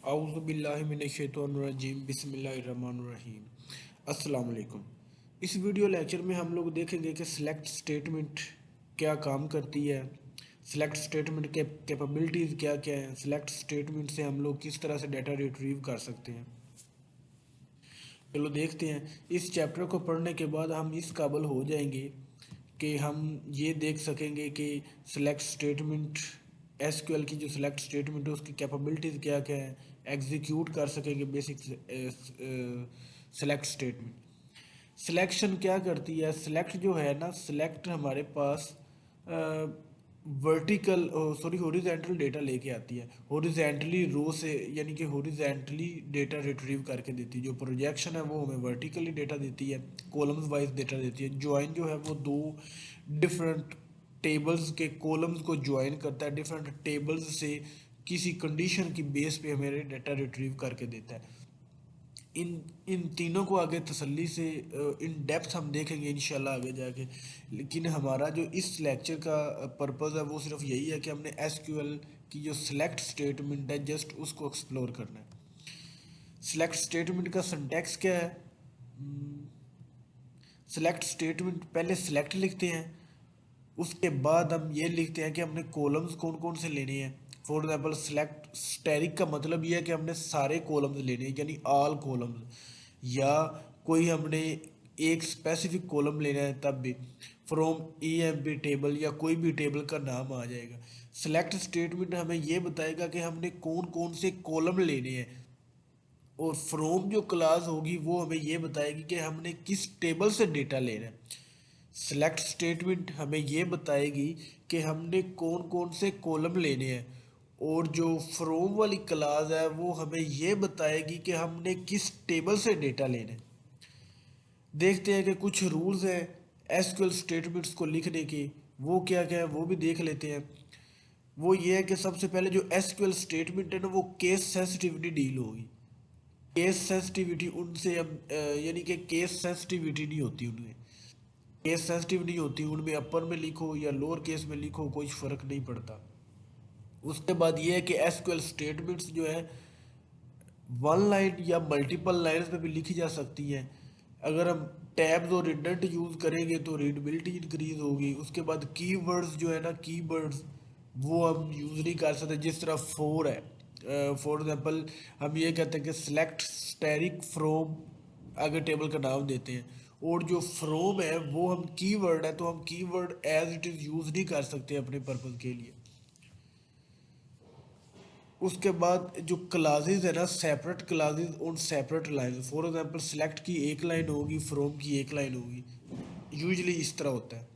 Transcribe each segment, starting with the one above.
आऊज़ुबिल्लाहिमिनश्शैतानिर्रजीम बिस्मिल्लाहिर्रहमानिर्रहीम। अस्सलाम वालेकुम। इस वीडियो लेक्चर में हम लोग देखेंगे कि सिलेक्ट स्टेटमेंट क्या काम करती है, सिलेक्ट स्टेटमेंट के कैपेबिलिटीज़ क्या क्या हैं, सिलेक्ट स्टेटमेंट से हम लोग किस तरह से डाटा रिट्रीव कर सकते हैं। चलो देखते हैं। इस चैप्टर को पढ़ने के बाद हम इस काबिल हो जाएंगे कि हम ये देख सकेंगे कि सिलेक्ट स्टेटमेंट एसक्यूएल की जो सिलेक्ट स्टेटमेंट है उसकी कैपेबिलिटीज़ क्या क्या है, एग्जीक्यूट कर सकेंगे बेसिक सिलेक्ट स्टेटमेंट। सिलेक्शन क्या करती है, सिलेक्ट जो है ना, सिलेक्ट हमारे पास वर्टिकल सॉरी हॉरिजेंटल डेटा लेके आती है, हॉरिजेंटली रो से, यानी कि हॉरिजेंटली डेटा रिट्रीव करके देती है। जो प्रोजेक्शन है वो हमें वर्टिकली डेटा देती है, कॉलम्स वाइज डेटा देती है। जॉइन जो है वो दो डिफरेंट टेबल्स के कॉलम्स को ज्वाइन करता है, डिफरेंट टेबल्स से किसी कंडीशन की बेस पे हमें डेटा रिट्रीव करके देता है। इन इन तीनों को आगे तसल्ली से इन डेप्थ हम देखेंगे इंशाल्लाह आगे जाके। लेकिन हमारा जो इस लेक्चर का पर्पज़ है वो सिर्फ यही है कि हमने एसक्यूएल की जो सिलेक्ट स्टेटमेंट है जस्ट उसको एक्सप्लोर करना है। सिलेक्ट स्टेटमेंट का सिंटैक्स क्या है? सिलेक्ट स्टेटमेंट पहले सिलेक्ट लिखते हैं, उसके बाद हम ये लिखते हैं कि हमने कॉलम्स कौन कौन से लेने हैं। फॉर एग्जाम्पल सिलेक्ट स्टैरिक का मतलब ये है कि हमने सारे कॉलम्स लेने हैं, यानी ऑल कॉलम्स, या कोई हमने एक स्पेसिफिक कॉलम लेना है तब भी from E M P table या कोई भी टेबल का नाम आ जाएगा। सिलेक्ट स्टेटमेंट हमें ये बताएगा कि हमने कौन कौन से कॉलम लेने हैं, और फ्रॉम जो क्लास होगी वो हमें ये बताएगी कि हमने किस टेबल से डेटा लेना है। सिलेक्ट स्टेटमेंट हमें ये बताएगी कि हमने कौन कौन से कॉलम लेने हैं, और जो फ्रॉम वाली क्लास है वो हमें ये बताएगी कि हमने किस टेबल से डेटा लेना है। देखते हैं कि कुछ रूल्स हैं एसक्यूएल स्टेटमेंट्स को लिखने के, वो क्या क्या है वो भी देख लेते हैं। वो ये है कि सबसे पहले जो एसक्यूएल स्टेटमेंट है ना वो केस सेंसिटिविटी डील होगी। केस सेंसिटिविटी उनसे अब यानी कि केस सेंसिटिविटी नहीं होती उनमें, केस सेंसिटिव नहीं होती उनमें, अपर में लिखो या लोअर केस में लिखो कोई फ़र्क नहीं पड़ता। उसके बाद ये है कि एसक्यूएल स्टेटमेंट्स जो है वन लाइन या मल्टीपल लाइन्स में भी लिखी जा सकती हैं। अगर हम टैब्स और इंडेंट यूज़ करेंगे तो रीडबिलिटी इंक्रीज होगी। उसके बाद कीवर्ड्स जो है ना, कीवर्ड्स वो हम यूज़ नहीं कर सकते, जिस तरह फोर है। फॉर एग्जांपल हम ये कहते हैं कि सिलेक्ट स्टैरिक फ्रॉम, आगे टेबल का नाम देते हैं, और जो फ्रॉम है वो हम कीवर्ड है तो हम keyword as it is use नहीं कर सकते अपने पर्पज़ के लिए। उसके बाद जो क्लासेस है ना, separate classes on separate line, for example select की एक लाइन होगी, फ्रॉम की एक लाइन होगी, यूजली इस तरह होता है।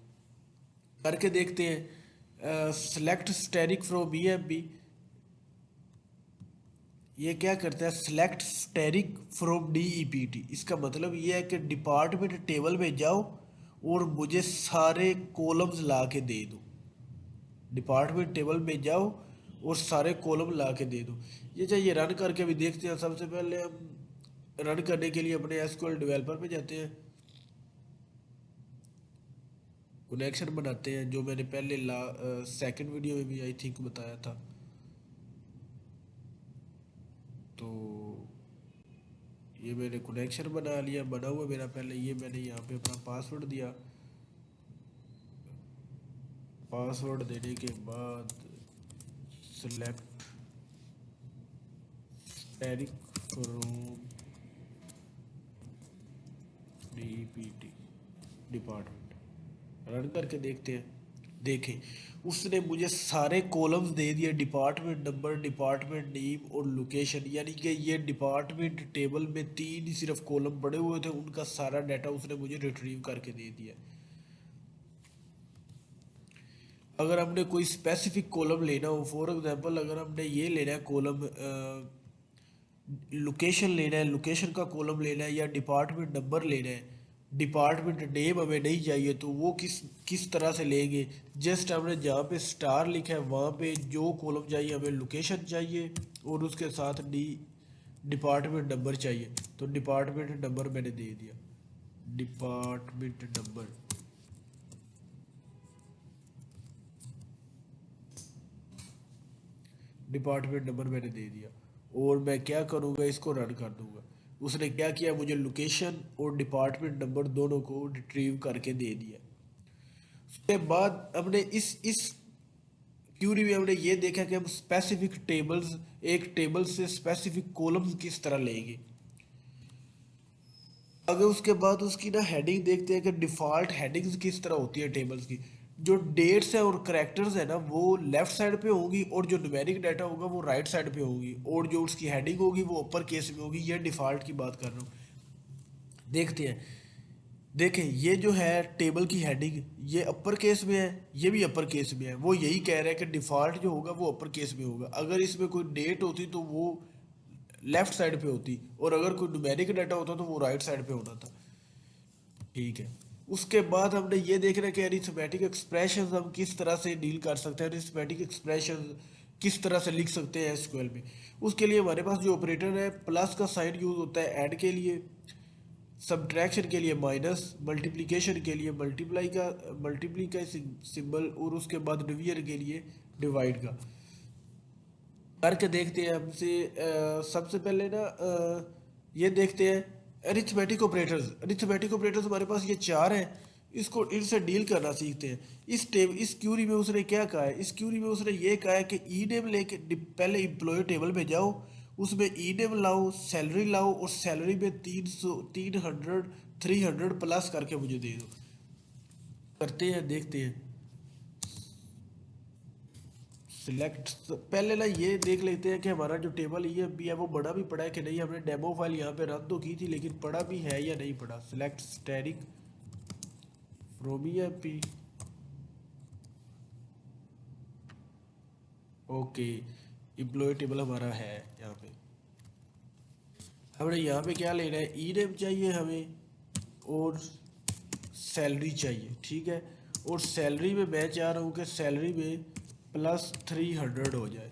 करके देखते हैं। Select asterisk from E M P, ये क्या करता है, select asterisk from D E P T. इसका मतलब ये है कि डिपार्टमेंट टेबल में जाओ और मुझे सारे कॉलम्स ला के दे दो। डिपार्टमेंट टेबल में जाओ और सारे कॉलम ला के दे दो। ये चाहिए रन करके भी देखते हैं। सबसे पहले हम रन करने के लिए अपने एसक्यूएल डेवलपर पे जाते हैं, कनेक्शन बनाते हैं, जो मैंने पहले सेकंड वीडियो में भी आई थिंक बताया था। तो ये मैंने कनेक्शन बना लिया, बना हुआ मेरा पहले, ये मैंने यहाँ पे अपना पासवर्ड दिया। पासवर्ड देने के बाद select asterisk from DPT department, run करके देखते हैं। देखें, उसने मुझे सारे कॉलम्स दे दिए, डिपार्टमेंट नंबर, डिपार्टमेंट नेम और लोकेशन, यानी कि ये डिपार्टमेंट टेबल में तीन ही सिर्फ कॉलम पड़े हुए थे, उनका सारा डाटा उसने मुझे रिट्रीव करके दे दिया। अगर हमने कोई स्पेसिफिक कॉलम लेना हो, फॉर एग्जांपल अगर हमने ये लेना है कॉलम, लोकेशन लेना है, लोकेशन का कॉलम लेना है, या डिपार्टमेंट नंबर लेना है, डिपार्टमेंट नेम हमें नहीं चाहिए, तो वो किस तरह से लेंगे। जस्ट हमने जहाँ पे स्टार लिखा है वहाँ पे जो कॉलम चाहिए हमें लोकेशन चाहिए, और उसके साथ डिपार्टमेंट नंबर चाहिए, तो डिपार्टमेंट नंबर मैंने दे दिया। डिपार्टमेंट नंबर, डिपार्टमेंट नंबर मैंने दे दिया। और मैं क्या करूँगा, इसको रन कर दूँगा। उसने क्या किया, मुझे लोकेशन और डिपार्टमेंट नंबर दोनों को रिट्रीव करके दे दिया। उसके बाद हमने इस क्यूरी में हमने ये देखा कि हम स्पेसिफिक टेबल्स, एक टेबल से स्पेसिफिक कॉलम्स किस तरह लेंगे। अगर उसके बाद उसकी ना हेडिंग देखते हैं कि डिफ़ॉल्ट हेडिंग्स किस तरह होती है टेबल्स की। जो डेट्स है और करेक्टर्स है ना वो लेफ्ट साइड पे होंगी, और जो न्यूमेरिक डाटा होगा वो राइट साइड पे होगी, और जो उसकी हेडिंग होगी वो अपर केस में होगी। ये डिफ़ॉल्ट की बात कर रहा हूँ। देखते हैं, देखें ये जो है टेबल की हेडिंग, ये अपर केस में है, ये भी अपर केस में है। वो यही कह रहा है कि डिफ़ॉल्ट जो होगा वो अपर केस में होगा। अगर इसमें कोई डेट होती तो वो लेफ्ट साइड पे होती, और अगर कोई न्यूमेरिक डाटा होता तो वो राइट साइड पे होना था। ठीक है। उसके बाद हमने ये देखना कि अरिथमेटिक एक्सप्रेशंस हम किस तरह से डील कर सकते हैं, अरिथमेटिक एक्सप्रेशन किस तरह से लिख सकते हैं एसक्यूएल में। उसके लिए हमारे पास जो ऑपरेटर है, प्लस का साइन यूज होता है ऐड के लिए, सब्ट्रैक्शन के लिए माइनस, मल्टीप्लिकेशन के लिए मल्टीप्ली का सिंबल, और उसके बाद डिवीजन के लिए डिवाइड का। करके देखते हैं हमसे। सबसे पहले ना ये देखते हैं अरिथमेटिक ऑपरेटर्स। अरिथमेटिक ऑपरेटर्स हमारे पास ये चार हैं, इसको इनसे डील करना सीखते हैं। इस क्यूरी में उसने क्या कहा है, इस क्यूरी में उसने ये कहा है कि ई नेम लेके पहले एम्प्लॉय टेबल में जाओ, उसमें ई नेम लाओ, सैलरी लाओ, और सैलरी में 300 300 प्लस करके मुझे दे दो। करते हैं, देखते हैं। सिलेक्ट, पहले ना ये देख लेते हैं कि हमारा जो टेबल ये भी है वो बड़ा भी पड़ा है कि नहीं। हमने डेमो फाइल यहाँ पे रन तो की थी, लेकिन पड़ा भी है या नहीं पड़ा। Select asterisk from P, okay, employee table हमारा है यहाँ पे। हमने यहाँ पे क्या लेना है, ई नेम चाहिए हमें, और सैलरी चाहिए। ठीक है, और सैलरी में मैं चाह रहा हूँ कि सैलरी में +300 हो जाए।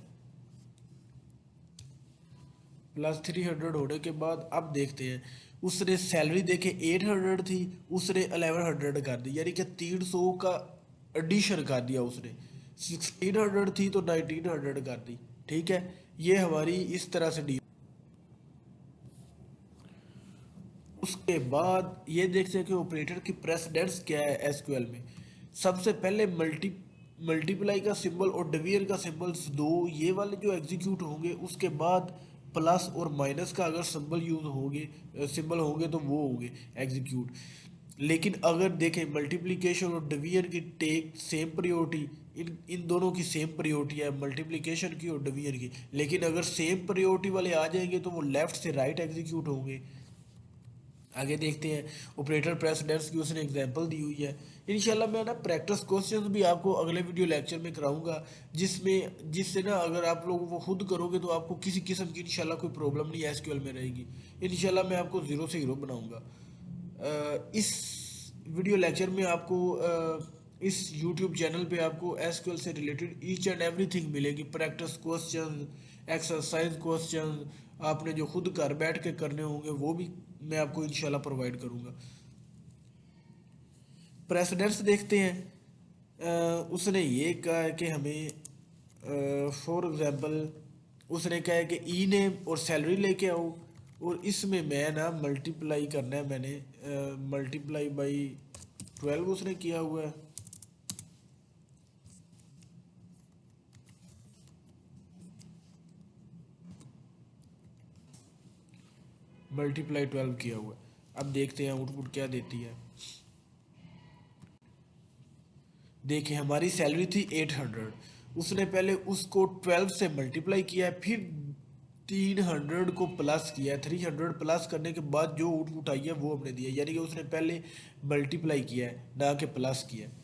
+300 होने के बाद अब देखते हैं, उसने सैलरी देखे 800 थी, उसने 1100 कर दी, यानी कि 300 का एडिशन कर दिया उसने। 1600 थी तो 1900 कर दी। ठीक है, ये हमारी इस तरह से डी। उसके बाद ये देखते हैं कि ऑपरेटर की प्रेसिडेंस क्या है एसक्यूएल में। सबसे पहले मल्टीप्लाई का सिंबल और डिवीजन का सिंबल्स दो, ये वाले जो एग्जीक्यूट होंगे। उसके बाद प्लस और माइनस का अगर सिंबल होंगे तो वो होंगे एग्जीक्यूट। लेकिन अगर देखें मल्टीप्लिकेशन और डिवीजन की टेक सेम प्रायोरिटी, इन दोनों की सेम प्रायोरिटी है, मल्टीप्लिकेशन की और डिवीजन की। लेकिन अगर सेम प्रायोरिटी वाले आ जाएंगे तो वो लेफ्ट से राइट एग्जीक्यूट होंगे। आगे देखते हैं, ऑपरेटर प्रेसिडेंस की उसने एग्जांपल दी हुई है। इंशाल्लाह मैं ना प्रैक्टिस क्वेश्चंस भी आपको अगले वीडियो लेक्चर में कराऊंगा, जिससे ना अगर आप लोग वो खुद करोगे तो आपको किसी किस्म की इंशाल्लाह कोई प्रॉब्लम नहीं एसक्यूएल में रहेगी। इंशाल्लाह मैं आपको ज़ीरो से हीरो बनाऊंगा। इस वीडियो लेक्चर में आपको इस यूट्यूब चैनल पे आपको एसक्यूएल से रिलेटेड ईच एंड एवरीथिंग मिलेगी। प्रैक्टिस क्वेश्चन, एक्सरसाइज क्वेश्चन, आपने जो खुद घर बैठ के करने होंगे वो भी मैं आपको इंशाल्लाह प्रोवाइड करूँगा। प्रेसिडेंस देखते हैं। उसने ये कहा है कि हमें फॉर एग्जांपल उसने कहा है कि ई नेम और सैलरी लेके आओ, और इसमें मैं ना मल्टीप्लाई करना है, मैंने मल्टीप्लाई बाई 12 उसने किया हुआ है। मल्टीप्लाई 12 किया हुआ है। अब देखते हैं आउटपुट क्या देती है। देखिए हमारी सैलरी थी 800, उसने पहले उसको 12 से मल्टीप्लाई किया है, फिर 300 को प्लस किया है। 300 प्लस करने के बाद जो आउटपुट आई है वो हमने दिया, यानी कि उसने पहले मल्टीप्लाई किया है ना कि प्लस किया है।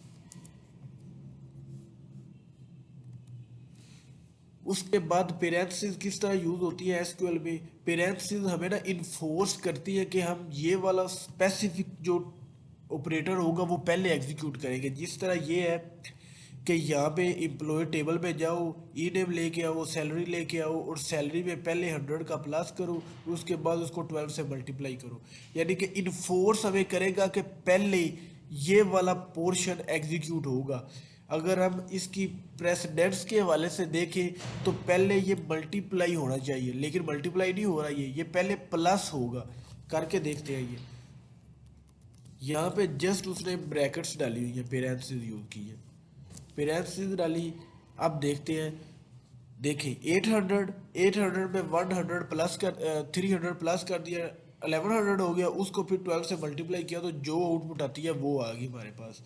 उसके बाद पेरेंथेसिस किस तरह यूज होती है एसक्यूएल में। पेरेंथेसिस हमें ना इन्फोर्स करती है कि हम ये वाला स्पेसिफिक जो ऑपरेटर होगा वो पहले एग्जीक्यूट करेंगे। जिस तरह ये है कि यहाँ पे एम्प्लॉय टेबल में जाओ, ई नेम लेके आओ, सैलरी लेके आओ, और सैलरी में पहले 100 का प्लस करो, उसके बाद उसको 12 से मल्टीप्लाई करो। यानी कि इन्फोर्स हमें करेगा कि पहले ये वाला पोर्शन एग्जीक्यूट होगा। अगर हम इसकी प्रेसिडेंस के हवाले से देखें तो पहले ये मल्टीप्लाई होना चाहिए, लेकिन मल्टीप्लाई नहीं हो रहा, ये पहले प्लस होगा। करके देखते हैं। ये यहाँ पे जस्ट उसने ब्रैकेट्स डाली हुई है, पेरेंथेसिस यूज की है, पेरेंथेसिस डाली। अब देखते हैं। देखें 800 में 100 प्लस कर 300 प्लस कर दिया, 1100 हो गया। उसको फिर 12 से मल्टीप्लाई किया तो जो आउटपुट आती है वो आ गई हमारे पास।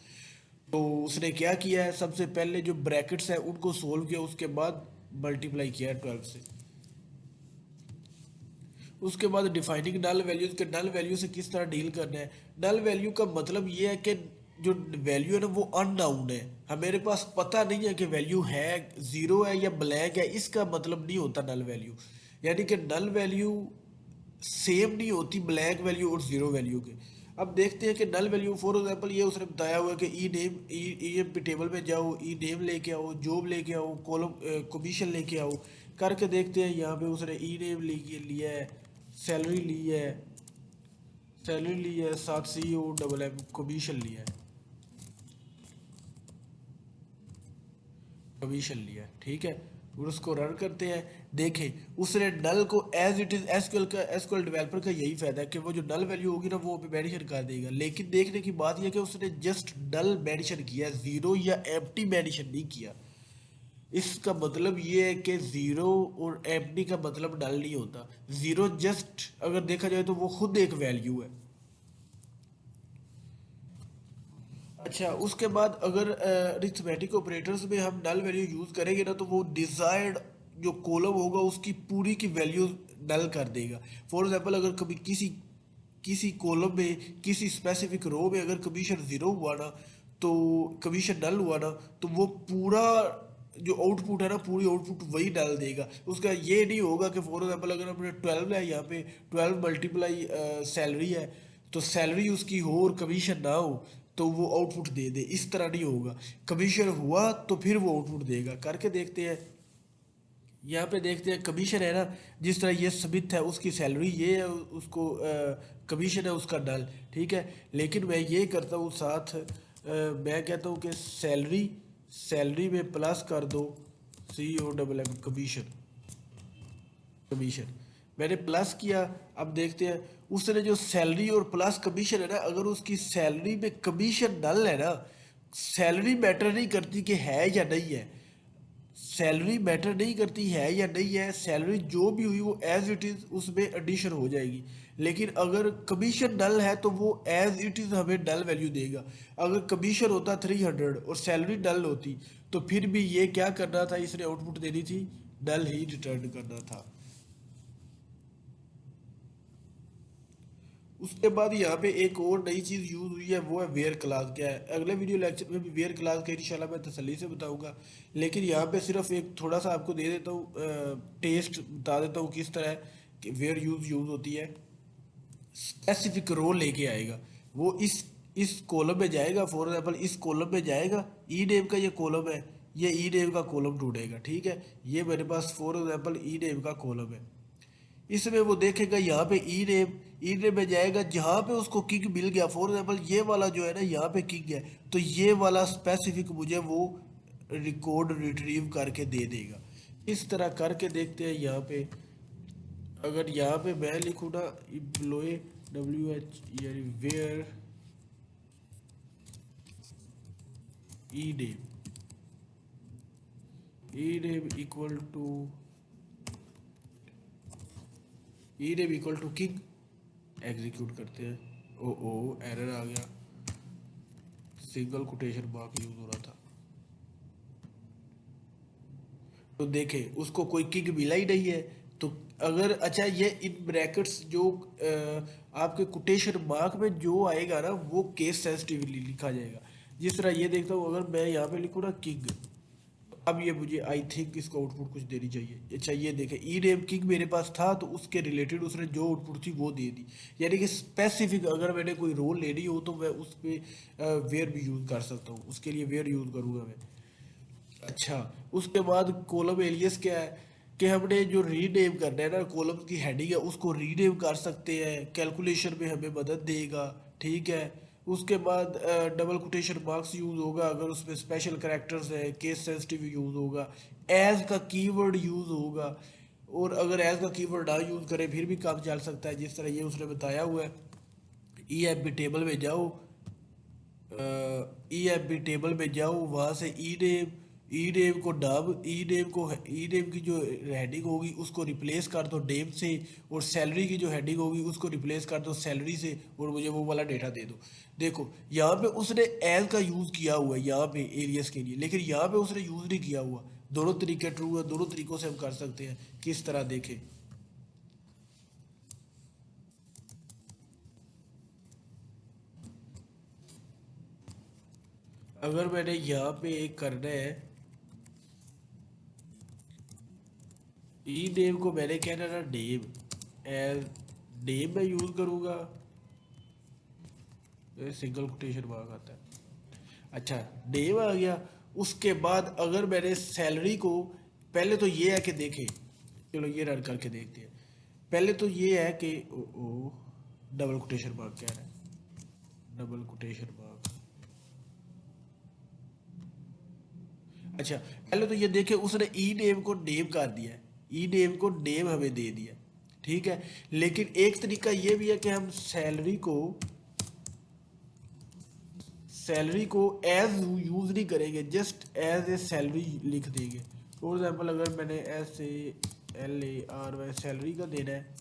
तो उसने क्या किया है, सबसे पहले जो ब्रैकेट्स है उनको सोल्व किया, उसके बाद मल्टीप्लाई किया है 12 से। उसके बाद डिफाइनिंग नल वैल्यूज के, नल वैल्यू से किस तरह डील करना है। नल वैल्यू का मतलब ये है कि जो वैल्यू है ना वो अननाउन है, हमारे पास पता नहीं है कि वैल्यू है, जीरो है या ब्लैंक है, इसका मतलब नहीं होता नल वैल्यू। यानी कि नल वैल्यू सेम नहीं होती ब्लैंक वैल्यू और जीरो वैल्यू के। अब देखते हैं कि नल वैल्यू फॉर एग्जांपल ये उसने बताया हुआ है कि E name, E M P table में जाओ, ई नेम लेके आओ, जॉब लेके आओ, कॉलम कमीशन लेके आओ। करके देखते हैं। यहाँ पे उसने ई नेम लिया है, सैलरी ली है, सैलरी ली है, साथ सी ओ डबल एम कमीशन लिया है, कमीशन लिया है, ठीक है। और उसको रन करते हैं। देखें उसने नल को as it is, SQL developer का यही फायदा है कि वो जो नल वैल्यू होगी ना वो मेंशन कर देगा। लेकिन देखने की बात यह कि उसने जस्ट नल मेंशन किया, जीरो या एम्प्टी मेंशन नहीं किया। इसका मतलब ये है कि जीरो और एम्प्टी का मतलब नल नहीं होता। जीरो जस्ट अगर देखा जाए तो वो खुद एक वैल्यू है। अच्छा, उसके बाद अगर अरिथमेटिक ऑपरेटर्स में हम नल वैल्यू यूज करेंगे ना तो वो डिजायर्ड जो कॉलम होगा उसकी पूरी की वैल्यू नल कर देगा। फॉर एग्जांपल अगर कभी किसी किसी कॉलम में किसी स्पेसिफिक रो में अगर कमीशन जीरो हुआ ना, तो कमीशन नल हुआ ना, तो वो पूरा जो आउटपुट है ना पूरी आउटपुट वही डाल देगा। उसका ये नहीं होगा कि फॉर एग्जांपल अगर हमने 12 है, यहाँ पे 12 मल्टीप्लाई सैलरी है, तो सैलरी उसकी हो और कमीशन ना हो तो वो आउटपुट दे दे। इस तरह नहीं होगा, कमीशन हुआ तो फिर वो आउटपुट देगा। करके देखते हैं। यहाँ पे देखते हैं कमीशन है ना, जिस तरह ये स्मिथ है उसकी सैलरी ये है, उसको कमीशन है उसका डल, ठीक है। लेकिन मैं ये करता हूँ साथ मैं कहता हूँ कि सैलरी, सैलरी में प्लस कर दो C O double M commission, commission मैंने प्लस किया। अब देखते हैं उसने जो सैलरी और प्लस कमीशन है ना, अगर उसकी सैलरी में कमीशन डल है ना, सैलरी मैटर नहीं करती कि है या नहीं है, सैलरी मैटर नहीं करती है या नहीं है, सैलरी जो भी हुई वो एज इट इज उसमें एडिशन हो जाएगी। लेकिन अगर कमीशन डल है तो वो एज इट इज हमें डल वैल्यू देगा। अगर कमीशन होता 300 और सैलरी डल होती तो फिर भी ये क्या करना था, इसने आउटपुट देनी थी, डल ही रिटर्न करना था। उसके बाद यहाँ पे एक और नई चीज़ यूज़ हुई है, वो है वेयर क्लास। क्या है, अगले वीडियो लेक्चर में भी वेयर क्लास का इंशाल्लाह मैं तसल्ली से बताऊंगा। लेकिन यहाँ पे सिर्फ एक थोड़ा सा आपको दे देता हूँ, टेस्ट बता देता हूँ किस तरह कि वेयर यूज़ होती है। स्पेसिफिक रो लेके आएगा, वो इस कॉलम में जाएगा, फॉर एग्जाम्पल इस कॉलम में जाएगा, ई नेम का ये कॉलम है, ये ई नेम का कॉलम ढूंढेगा, ठीक है। ये मेरे पास फॉर एग्जाम्पल ई नेम का कॉलम है। इसमें वो देखेगा यहाँ पे ई नेम में जाएगा, जहाँ पे उसको किंग मिल गया, फॉर एग्जाम्पल ये वाला जो है ना यहाँ पे किंग है, तो ये वाला स्पेसिफिक मुझे वो रिकॉर्ड रिट्रीव करके दे देगा। इस तरह करके देखते हैं। यहाँ पे अगर यहाँ पे मैं लिखूँ ना एम्प्लॉय डब्ल्यू एच यानी where E name equal to E name equal to king, execute करते हैं। ओ एरर आ गया, सिंगल कोटेशन मार्क यूज हो रहा था। तो देखे उसको कोई किंग मिला ही नहीं है। तो अगर अच्छा ये इन ब्रैकेट्स जो आपके कोटेशन मार्क में जो आएगा ना वो केस सेंसिटिवली लिखा जाएगा। जिस तरह ये देखता हूँ, अगर मैं यहाँ पे लिखूँ ना किंग, अब ये मुझे आई थिंक इसको आउटपुट कुछ देनी चाहिए। अच्छा ये देखें ई नेम किंग मेरे पास था तो उसके रिलेटेड उसने जो आउटपुट थी वो दे दी। यानी कि स्पेसिफिक अगर मैंने कोई रोल लेनी हो तो मैं उस पर वेयर भी यूज़ कर सकता हूँ, उसके लिए वेयर यूज़ करूँगा मैं। अच्छा, उसके बाद कॉलम एलियस क्या है कि हमने जो रीनेम करना है ना, कॉलम की हेडिंग है उसको रीनेम कर सकते हैं, कैलकुलेशन में हमें मदद देगा, ठीक है। उसके बाद डबल कोटेशन मार्क्स यूज़ होगा अगर उसमें स्पेशल कैरेक्टर्स है, केस सेंसिटिव यूज़ होगा, एज का कीवर्ड यूज़ होगा। और अगर एज का कीवर्ड ना यूज़ करें फिर भी काम चल सकता है, जिस तरह ये उसने बताया हुआ है। ई एफ बी टेबल में जाओ, ई एफ बी टेबल में जाओ, वहाँ से ई नेम को डब ई नेम की जो हेडिंग होगी उसको रिप्लेस कर दो डेम से, और सैलरी की जो हेडिंग होगी उसको रिप्लेस कर दो सैलरी से, और मुझे वो वाला डेटा दे दो। देखो यहाँ पे उसने एज का यूज़ किया हुआ है यहाँ पे एरियस के लिए, लेकिन यहाँ पे उसने यूज़ नहीं किया हुआ। दोनों तरीके ट्रू है, दोनों तरीकों से हम कर सकते हैं। किस तरह देखें, अगर मैंने यहाँ पे एक करना है, ई नेम को मैंने कहना था नेम, एज नेम मैं यूज़ करूँगा, सिंगल कोटेशन मार्क आता है। अच्छा, नेम आ गया। उसके बाद अगर मैंने सैलरी को, पहले तो ये है कि देखें, चलो ये रन करके देखते हैं। पहले तो ये है कि ओ डबल कोटेशन मार्क कह रहा है, डबल कोटेशन मार्क। अच्छा, पहले तो ये देखे उसने ई नेम को नेम कर दिया है, ई नेम को नेम हमें दे दिया, ठीक है। लेकिन एक तरीका ये भी है कि हम सैलरी को एज यूज नहीं करेंगे, जस्ट एज ए सैलरी लिख देंगे। फॉर एग्जाम्पल अगर मैंने SALARY सैलरी का देना है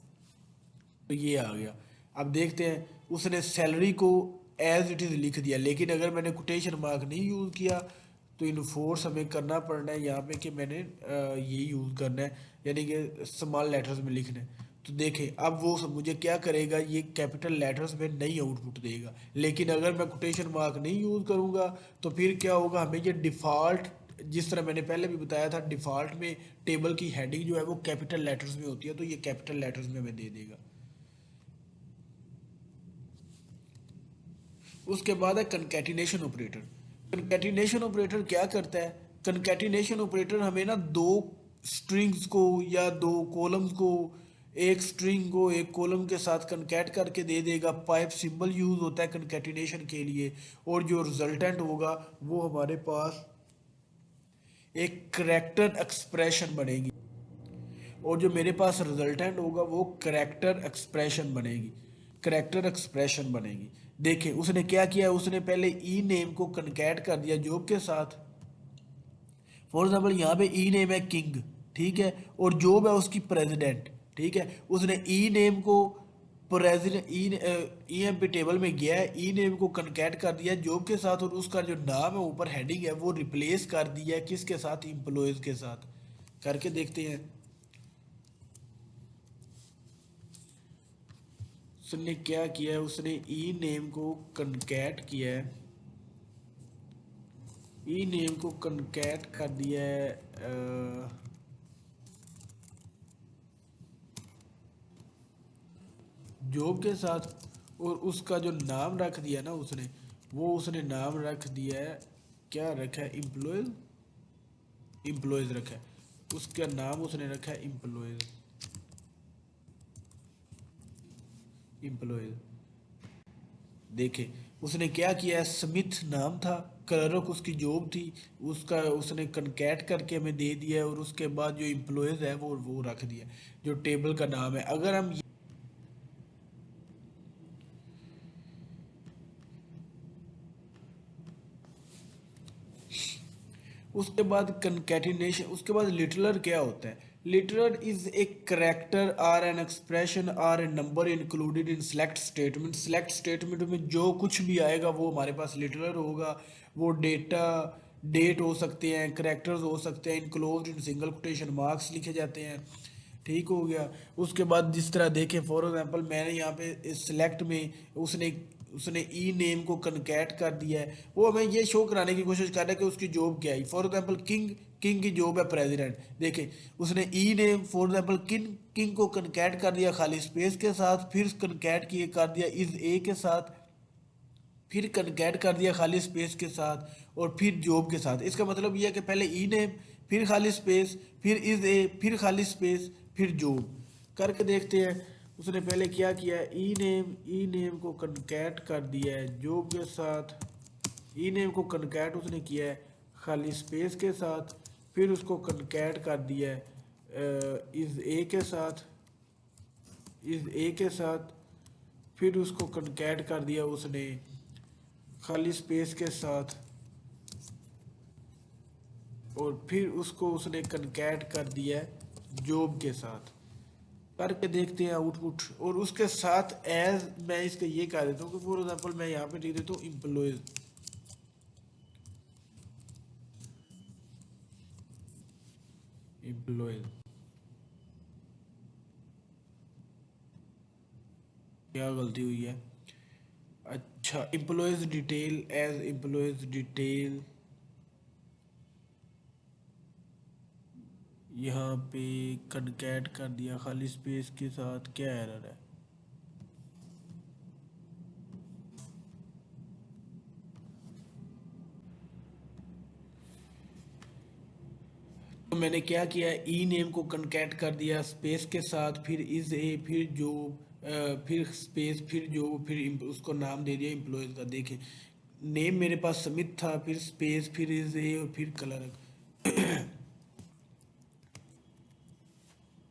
तो ये आ गया। अब देखते हैं, उसने सैलरी को एज इट इज़ लिख दिया, लेकिन अगर मैंने कोटेशन मार्क नहीं यूज़ किया तो इन फोर्स हमें करना पड़ना है यहाँ पे कि मैंने ये यूज़ करना है, यानी कि स्मॉल लेटर्स में लिखना है। तो देखें अब वो मुझे क्या करेगा, ये कैपिटल लेटर्स में नहीं आउटपुट देगा। लेकिन अगर मैं कोटेशन मार्क नहीं यूज़ करूँगा तो फिर क्या होगा, हमें ये डिफ़ॉल्ट, जिस तरह मैंने पहले भी बताया था, डिफ़ॉल्ट में टेबल की हेडिंग जो है वो कैपिटल लेटर्स में होती है, तो ये कैपिटल लेटर्स में हमें दे देगा। उसके बाद है कंकैटिनेशन ऑपरेटर। कंकैटिनेशन ऑपरेटर क्या करता है, कंकैटिनेशन ऑपरेटर हमें ना दो स्ट्रिंग्स को या दो कॉलम्स को, एक स्ट्रिंग को एक कॉलम के साथ कंकैट करके दे देगा। पाइप सिंबल यूज होता है कंकैटिनेशन के लिए, और जो रिजल्टेंट होगा वो हमारे पास एक करेक्टर एक्सप्रेशन बनेगी, और जो मेरे पास रिजल्टेंट होगा वो करेक्टर एक्सप्रेशन बनेगी, करेक्टर एक्सप्रेशन बनेगी। देखिए उसने क्या किया, उसने पहले ई नेम को कनकैट कर दिया जॉब के साथ। फॉर एग्जाम्पल यहाँ पे ई नेम है किंग, ठीक है, और जॉब है उसकी प्रेसिडेंट, ठीक है। उसने ई नेम को president E M P table में गया है, ई नेम को कनकैट कर दिया जॉब के साथ, और उसका जो नाम है ऊपर हेडिंग है वो रिप्लेस कर दिया है किसके साथ, एम्प्लॉयज के साथ। करके देखते हैं, उसने क्या किया है, उसने ई नेम को कनकैट किया है, ई नेम को कनकैट कर दिया है जॉब के साथ, और उसका जो नाम रख दिया ना उसने, वो उसने नाम रख दिया है, क्या रखा है, एम्प्लॉयज, एम्प्लॉयज रखा है। उसका नाम उसने रखा है एम्प्लॉयज, एम्प्लॉयज। देखे उसने क्या किया है, स्मिथ नाम था, क्लर्क उसकी जॉब थी, उसका उसने कनकैट करके हमें दे दिया है, और उसके बाद जो एम्प्लॉयज है वो रख दिया जो टेबल का नाम है। अगर हम उसके बाद कंकैटिनेशन, उसके बाद लिटरर क्या होता है, literal is a character or an expression or a number included in select statement. Select statement में जो कुछ भी आएगा वो हमारे पास लिटरर होगा। वो डेटा, डेट हो सकते हैं, करेक्टर्स हो सकते हैं, enclosed in single quotation marks लिखे जाते हैं, ठीक हो गया। उसके बाद जिस तरह देखें, फॉर एग्जांपल मैंने यहाँ पे सिलेक्ट में उसने उसने ई नेम को कनकैट कर दिया है, वो हमें ये शो कराने की कोशिश कर रहा है कि उसकी जॉब क्या है। फॉर एग्जांपल किंग, किंग की जॉब है प्रेसिडेंट। देखें उसने E name for example king, king को कनकैट कर दिया खाली स्पेस के साथ, फिर कनकैट किए कर दिया इज ए के साथ, फिर कनकैट कर दिया खाली स्पेस के साथ, और फिर जॉब के साथ। इसका मतलब यह है कि पहले ई नेम, फिर खाली स्पेस, फिर इज ए, फिर खाली स्पेस, फिर जॉब। करके देखते हैं। उसने पहले क्या किया है, ई नेम को कनकैट कर दिया है जॉब के साथ। ई नेम को कनकैट उसने किया है खाली स्पेस के साथ, फिर उसको कनकैट कर दिया है इस ए के साथ, इस ए के साथ, फिर उसको कनकैट कर दिया उसने खाली स्पेस के साथ, और फिर उसको उसने कनकैट कर दिया है जॉब के साथ। करके देखते हैं आउटपुट। और उसके साथ एज मैं इसका ये कह देता हूँ कि फॉर एग्जांपल मैं यहाँ पे लिख देता हूँ एम्प्लॉयज, एम्प्लॉयज क्या गलती हुई है, अच्छा employees detail as employees detail, यहाँ पे कनकैट कर दिया खाली स्पेस के साथ, क्या एरर है, तो मैंने क्या किया, ई नेम को कनकैट कर दिया स्पेस के साथ, फिर इज ए, फिर जो फिर स्पेस, फिर जो, फिर उसको नाम दे दिया एम्प्लॉयज का। देखें नेम मेरे पास समित था, फिर स्पेस, फिर इज ए, और फिर कलर।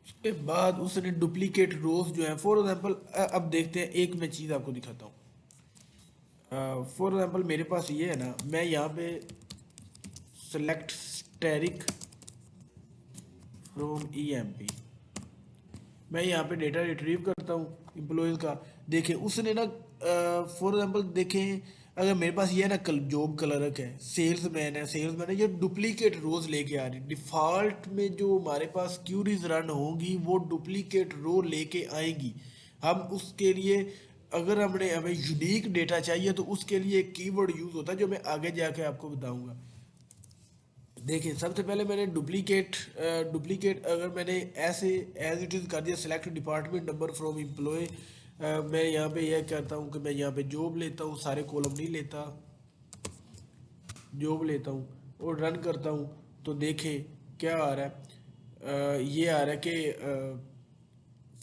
उसके बाद उसने डुप्लीकेट रोज जो है, फॉर एग्जांपल अब देखते हैं, एक मैं चीज़ आपको दिखाता हूँ। फॉर एग्जांपल मेरे पास ये है ना, मैं यहाँ पे select asterisk from E M P, मैं यहाँ पे डेटा रिट्रीव करता हूँ एम्प्लॉयज़ का। देखें उसने ना फॉर एग्जांपल देखें, अगर मेरे पास ये है ना जॉब क्लर्क है, सेल्समैन है, सेल्समैन है, ये डुप्लीकेट रोज लेके आ रही। डिफ़ॉल्ट में जो हमारे पास क्यूरीज रन होंगी वो डुप्लीकेट रो लेके आएंगी। हम उसके लिए, अगर हमें यूनिक डेटा चाहिए तो उसके लिए एक कीवर्ड यूज़ होता है जो मैं आगे जाके आपको बताऊंगा। देखिए सबसे पहले मैंने डुप्लीकेट अगर मैंने ऐसे एज इट इज़ कर दिया, select department number from employ, मैं यहाँ पे यह कहता हूँ कि मैं यहाँ पे जॉब लेता हूँ, सारे कॉलम नहीं लेता, जॉब लेता हूँ और रन करता हूँ। तो देखें क्या आ रहा है, ये आ रहा है कि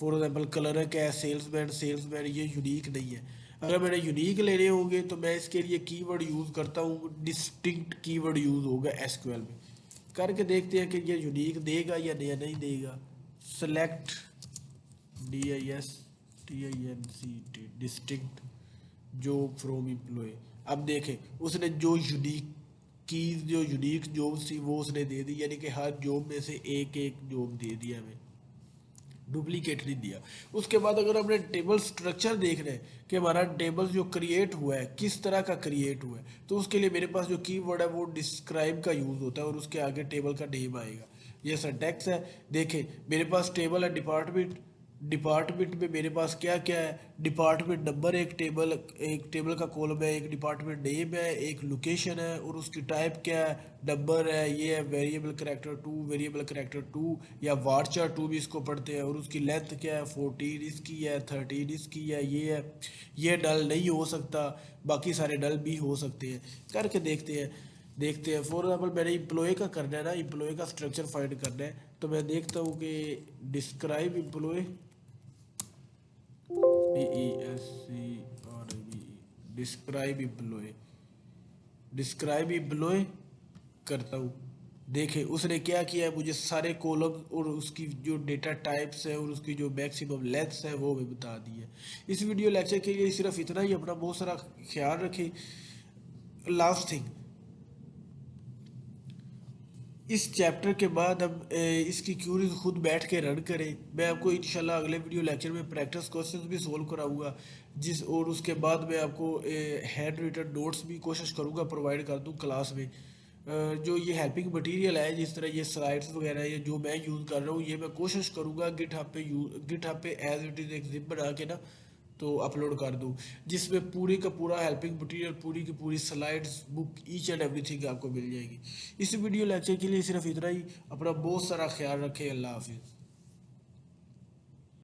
फॉर एग्जांपल क्लर्क है, सेल्समैन, ये यूनिक नहीं है। अगर मैंने यूनिक लेने होंगे तो मैं इसके लिए कीवर्ड यूज़ करता हूँ, डिस्टिंक्ट कीवर्ड यूज़ होगा एसक्यूएल में। करके देखते हैं कि ये यूनिक देगा या नहीं देगा। Select DISTINCT distinct job from employ. अब देखें उसने जो यूनिक कीज, जो यूनिक जॉब थी वो उसने दे दी, यानी कि हर जॉब में से एक एक जॉब दे दिया हमें, डुप्लीकेट नहीं दिया। उसके बाद अगर हमने टेबल स्ट्रक्चर देख रहे हैं कि हमारा टेबल जो क्रिएट हुआ है किस तरह का क्रिएट हुआ है, तो उसके लिए मेरे पास जो कीवर्ड है वो डिस्क्राइब का यूज़ होता है और उसके आगे टेबल का नेम आएगा। ये सिंटैक्स है। देखें मेरे पास टेबल है डिपार्टमेंट, डिपार्टमेंट में मेरे पास क्या क्या है, डिपार्टमेंट नंबर एक टेबल का कॉलम है, एक डिपार्टमेंट नेम है, एक लोकेशन है और उसकी टाइप क्या है, नंबर है, ये है variable character two, variable character two या वार्चर टू भी इसको पढ़ते हैं, और उसकी लेंथ क्या है 14 इसकी है, 13 इसकी है, ये है। ये डल नहीं हो सकता, बाकी सारे डल भी हो सकते हैं। करके देखते हैं फॉर एग्जाम्पल मैंने इम्प्लॉय का करना है ना, इम्प्लॉय का स्ट्रक्चर फाइंड करना है, तो मैं देखता हूँ कि describe employee, DESCRIBE, describe employee करता हूँ। देखे उसने क्या किया है, मुझे सारे कॉलम और उसकी जो डेटा टाइप्स है और उसकी जो मैक्सिमम लेंथ्स है वो भी बता दी है। इस वीडियो लेक्चर के लिए सिर्फ इतना ही, अपना बहुत सारा ख्याल रखें। लास्ट थिंग, इस चैप्टर के बाद हम इसकी क्यूरीज खुद बैठ के रन करें। मैं आपको इंशाल्लाह अगले वीडियो लेक्चर में प्रैक्टिस क्वेश्चंस भी सोल्व कराऊंगा, और उसके बाद मैं आपको हैंड रिटन नोट्स भी कोशिश करूंगा प्रोवाइड कर दूं क्लास में। जो ये हेल्पिंग मटेरियल है, जिस तरह ये स्लाइड्स वगैरह ये जो मैं यूज़ कर रहा हूँ, ये मैं कोशिश करूँगा गिटहब पे एज इट इज़ एक जिप बना के ना तो अपलोड कर दूँ, जिसमें पूरी का पूरा हेल्पिंग मटेरियल, पूरी की पूरी slides, book, each and everything आपको मिल जाएगी। इस वीडियो लेक्चर के लिए सिर्फ इतना ही। अपना बहुत सारा ख्याल रखें। अल्लाह हाफिज़।